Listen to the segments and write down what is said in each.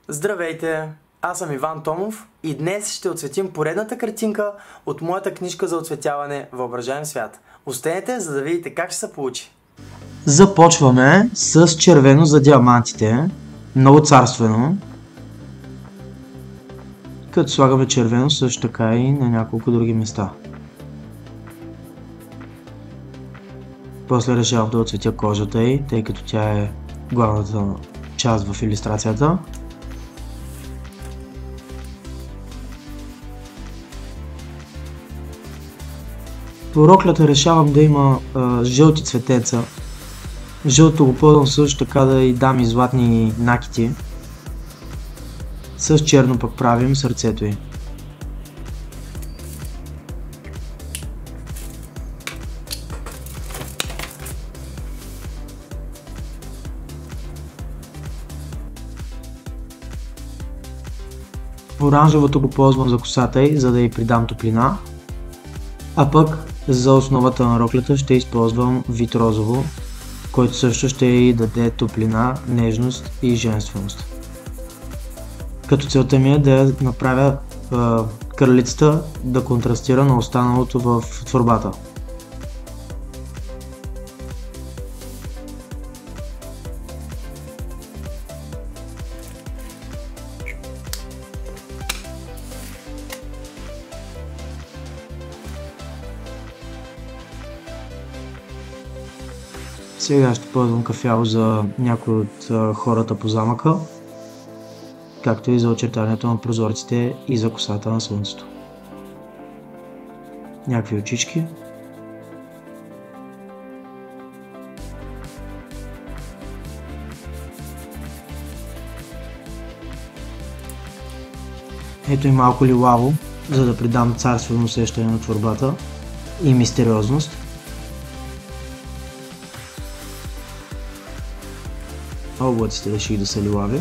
Здравейте! Аз съм Иван Томов и днес ще оцветим поредната картинка от моята книжка за оцветяване Въображаем свят. Останете, за да видите как ще се получи. Започваме с червено за диамантите. Много царствено. Като слагаме червено също така и на няколко други места. После решавам да оцветя кожата й, тъй като тя е главната част в илюстрацията. По роклята решавам да има жълти цветеца. Жълто го ползвам също така да й дам и златни накити. С черно пък правим сърцето й. Оранжевото го ползвам за косата й, за да й придам топлина. А пък за основата на роклята ще използвам вид розово, който също ще й даде топлина, нежност и женственост. Като целта ми е да направя кралицата да контрастира на останалото в творбата. Сега ще ползвам кафяво за някои от хората по замъка, както и за очертанието на прозорците и за косата на слънцето. Някакви очички. Ето и малко лилаво, за да придам царствено усещане на творбата и мистериозност. Облаците реших да са лилави.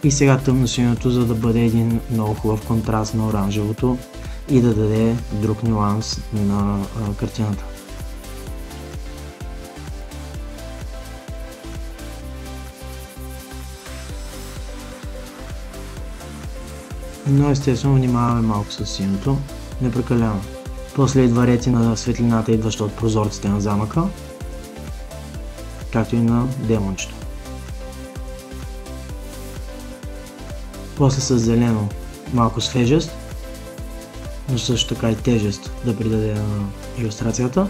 И сега тъмно-синьото, за да бъде един много хубав контраст на оранжевото и да даде друг нюанс на картината. Но естествено внимаваме малко с синьото, не прекалено. После идва рети на светлината, идваща от прозорците на замъка, както и на демончето. После с зелено малко свежест, но също така и тежест да придаде на илюстрацията.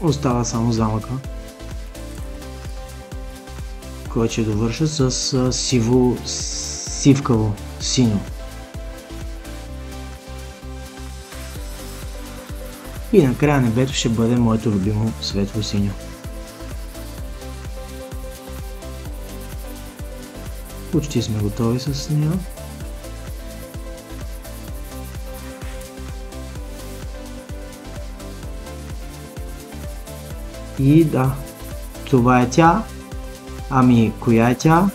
Остава само замъка, който ще довърша с сивкаво синьо. И накрая небето ще бъде моето любимо светло синьо. Почти сме готови с нея. И да, това е тя. Ами, коя е тя?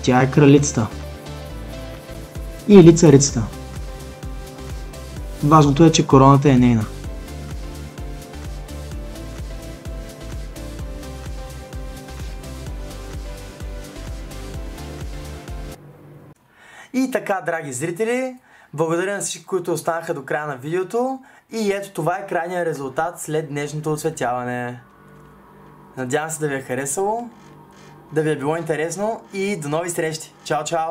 Тя е кралицата. Или царицата. Важното е, че короната е нейна. И така, драги зрители, благодаря на всички, които останаха до края на видеото. И ето това е крайният резултат след днешното оцветяване. Надявам се да ви е харесало, да ви е било интересно и до нови срещи. Чао, чао!